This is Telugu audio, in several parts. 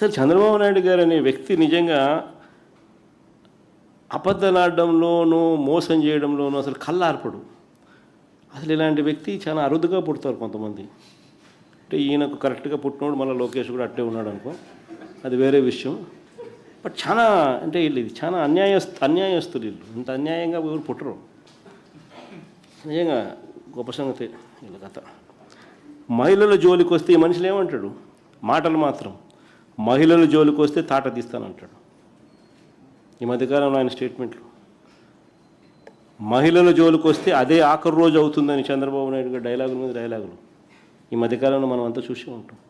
అసలు చంద్రబాబు నాయుడు గారు అనే వ్యక్తి నిజంగా అబద్ధలాడడంలోనూ మోసం చేయడంలోనూ అసలు కళ్ళార్పడు. అసలు ఇలాంటి వ్యక్తి చాలా అరుదుగా పుడతారు కొంతమంది. అంటే ఈయనకు కరెక్ట్గా పుట్టినోడు మళ్ళీ లోకేష్ కూడా అట్టే ఉన్నాడు అనుకో, అది వేరే విషయం. బట్ చాలా అంటే ఇది చాలా అన్యాయస్తులు వీళ్ళు. ఇంత అన్యాయంగా ఎవరు పుట్టరు. నిజంగా గొప్ప సంగతి వీళ్ళ కథ. మహిళల జోలికి వస్తే ఈ మనుషులు ఏమంటాడు? మాటలు మాత్రం. మహిళల జోలికి వస్తే తాట తీస్తానంటాడు. ఈ మధ్యకాలంలో ఆయన స్టేట్మెంట్లు. మహిళల జోలికి వస్తే అదే ఆఖరి రోజు అవుతుందని చంద్రబాబు నాయుడు గారు డైలాగుల మీద డైలాగులు ఈ మధ్యకాలంలో మనం అంతా చూసే ఉంటాం.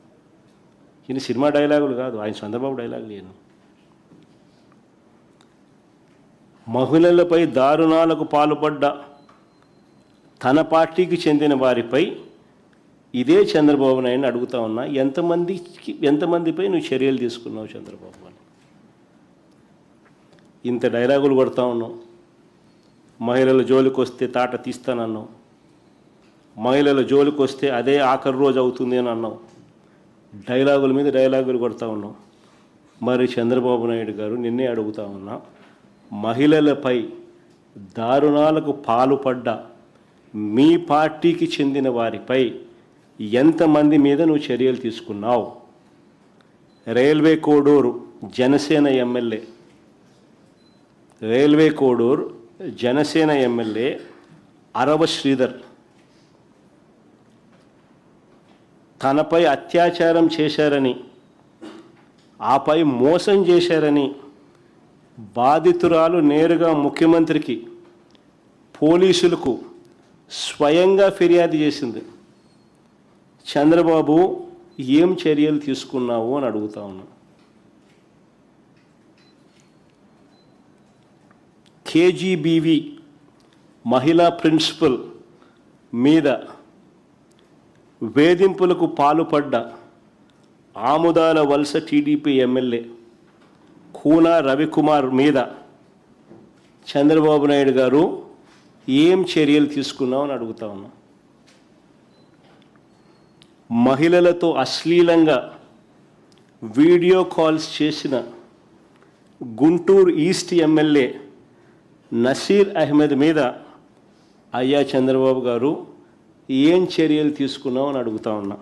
ఇది సినిమా డైలాగులు కాదు, ఆయన చంద్రబాబు డైలాగులు ఏను. మహిళలపై దారుణాలకు పాల్పడ్డ తన పార్టీకి చెందిన వారిపై ఇదే చంద్రబాబు నాయుడిని అడుగుతా ఉన్నా, ఎంతమందిపై నువ్వు చర్యలు తీసుకున్నావు చంద్రబాబు అని. ఇంత డైలాగులు కొడతా ఉన్నావు. మహిళల జోలికి వస్తే తాట తీస్తానన్నావు. మహిళల జోలికి వస్తే అదే ఆఖరి రోజు అవుతుంది అని అన్నావు. డైలాగుల మీద డైలాగులు కొడతా ఉన్నావు. మరి చంద్రబాబు నాయుడు గారు నిన్నే అడుగుతా ఉన్నా, మహిళలపై దారుణాలకు పాల్పడ్డ మీ పార్టీకి చెందిన వారిపై ఎంతమంది మీద నువ్వు చర్యలు తీసుకున్నావు? రైల్వే కోడూరు జనసేన ఎమ్మెల్యే అరవ శ్రీధర్ తనపై అత్యాచారం చేశారని, ఆపై మోసం చేశారని బాధితురాలు నేరుగా ముఖ్యమంత్రికి, పోలీసులకు స్వయంగా ఫిర్యాదు చేసింది. చంద్రబాబు ఏం చర్యలు తీసుకున్నావు అని అడుగుతా ఉన్నా. కేజీబీవీ మహిళా ప్రిన్సిపల్ మీద వేధింపులకు పాల్పడ్డ ఆముదాల వలస టీడీపీ ఎమ్మెల్యే కూన రవికుమార్ మీద చంద్రబాబు నాయుడు గారు ఏం చర్యలు తీసుకున్నావు అని అడుగుతా ఉన్నా. మహిళలతో అశ్లీలంగా వీడియో కాల్స్ చేసిన గుంటూరు ఈస్ట్ ఎమ్మెల్యే నసీర్ అహ్మద్ మీద అయ్యా చంద్రబాబు గారు ఏం చర్యలు తీసుకున్నావు అని అడుగుతా ఉన్నా.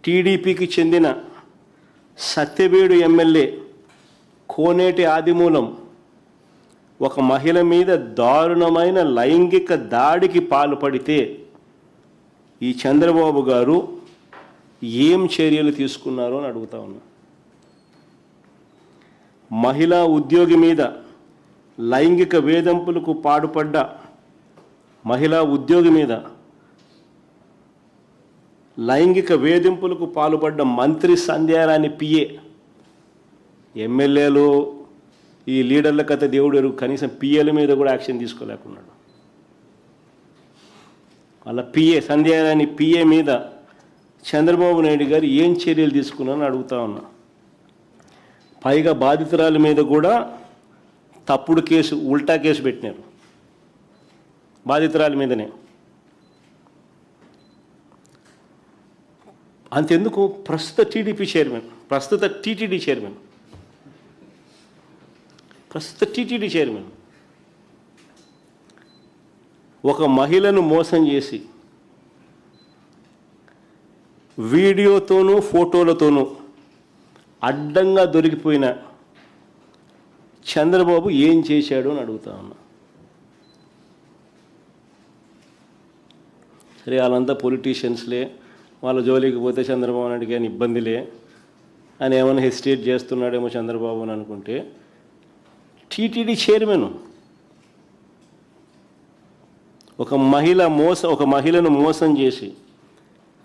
టీడీపీకి చెందిన సత్యవేడు ఎమ్మెల్యే కోనేటి ఆదిమూలం ఒక మహిళ మీద దారుణమైన లైంగిక దాడికి పాల్పడితే ఈ చంద్రబాబు గారు ఏం చర్యలు తీసుకున్నారో అని అడుగుతా ఉన్నా. మహిళా ఉద్యోగి మీద లైంగిక వేధింపులకు పాల్పడ్డ మంత్రి సంధ్యారాణి పిఏ, ఎమ్మెల్యేలు ఈ లీడర్ల కథ దేవుడు ఎరుగు, కనీసం పిఏల మీద కూడా యాక్షన్ తీసుకోలేకున్నాడు. వాళ్ళ సంధ్యారాణి పిఏ మీద చంద్రబాబు నాయుడు గారు ఏం చర్యలు తీసుకున్నారని అడుగుతా ఉన్నా. పైగా బాధితురాల మీద కూడా తప్పుడు కేసు, ఉల్టా కేసు పెట్టినారు బాధితురాల మీదనే. అంతెందుకు ప్రస్తుత టీటీడీ చైర్మన్ ఒక మహిళను మోసం చేసి వీడియోతోనూ ఫోటోలతోనూ అడ్డంగా దొరికిపోయిన చంద్రబాబు ఏం చేశాడు అని అడుగుతా ఉన్నా. సరే, వాళ్ళంతా పొలిటీషియన్స్లే, వాళ్ళ జోలికి పోతే చంద్రబాబు నాయుడికి అని ఇబ్బందిలే అని ఏమైనా హెసిటేట్ చేస్తున్నాడేమో చంద్రబాబు అని అనుకుంటే, టీటీడీ చైర్మన్ ఒక మహిళను మోసం చేసి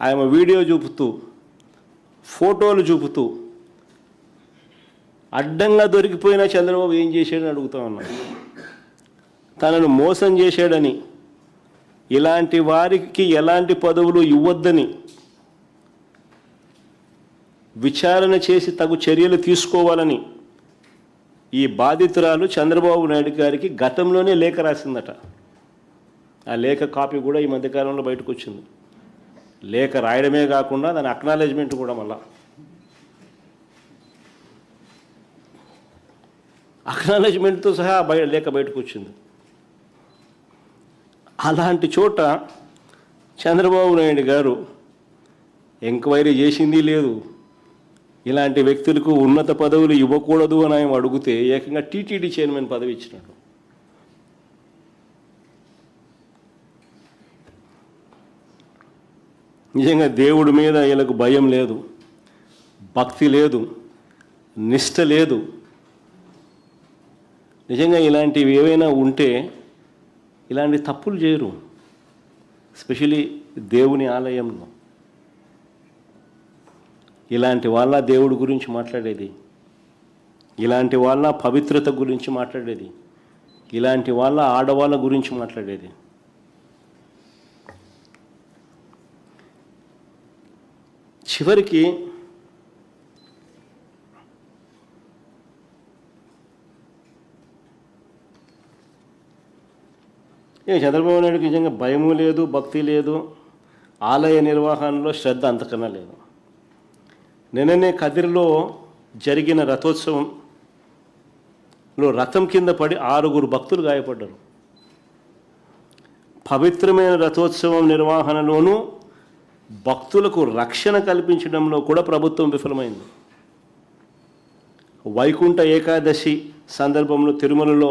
ఆమె వీడియో చూపుతూ, ఫోటోలు చూపుతూ అడ్డంగా దొరికిపోయిన చంద్రబాబు ఏం చేశాడని అడుగుతా ఉన్నాడు. తనను మోసం చేశాడని, ఇలాంటి వారికి ఎలాంటి పదవులు ఇవ్వద్దని విచారణ చేసి తగు చర్యలు తీసుకోవాలని ఈ బాధితురాలు చంద్రబాబు నాయుడు గారికి గతంలోనే లేఖ రాసిందట. ఆ లేఖ కాపీ కూడా ఈ మధ్యకాలంలో బయటకు వచ్చింది. లేఖ రాయడమే కాకుండా దాని అక్నాలెడ్జ్మెంట్ కూడా మళ్ళా అక్నాలెడ్జ్మెంట్తో సహా లేఖ బయటకు వచ్చింది. అలాంటి చోట చంద్రబాబు నాయుడు గారు ఎంక్వైరీ చేసింది లేదు, ఇలాంటి వ్యక్తులకు ఉన్నత పదవులు ఇవ్వకూడదు అని ఆయన అడిగితే ఏకంగా టీటీడీ చైర్మన్ పదవి ఇచ్చినాడు. నిజంగా దేవుడి మీద వీళ్ళకు భయం లేదు, భక్తి లేదు, నిష్ట లేదు. నిజంగా ఇలాంటివి ఏవైనా ఉంటే ఇలాంటి తప్పులు చేయరు, ఎస్పెషలీ దేవుని ఆలయంలో. ఇలాంటి వాళ్ళ దేవుడి గురించి మాట్లాడేది, ఇలాంటి వాళ్ళ పవిత్రత గురించి మాట్లాడేది, ఇలాంటి వాళ్ళ ఆడవాళ్ళ గురించి మాట్లాడేది. చివరికి చంద్రబాబు నాయుడుకి నిజంగా భయము లేదు, భక్తి లేదు, ఆలయ నిర్వహణలో శ్రద్ధ అంతకన్నా లేదు. నిన్ననే కదిరిలో జరిగిన రథోత్సవంలో రథం కింద పడి 6 భక్తులు గాయపడ్డారు. పవిత్రమైన రథోత్సవం నిర్వహణలోనూ భక్తులకు రక్షణ కల్పించడంలో కూడా ప్రభుత్వం విఫలమైంది. వైకుంఠ ఏకాదశి సందర్భంలో తిరుమలలో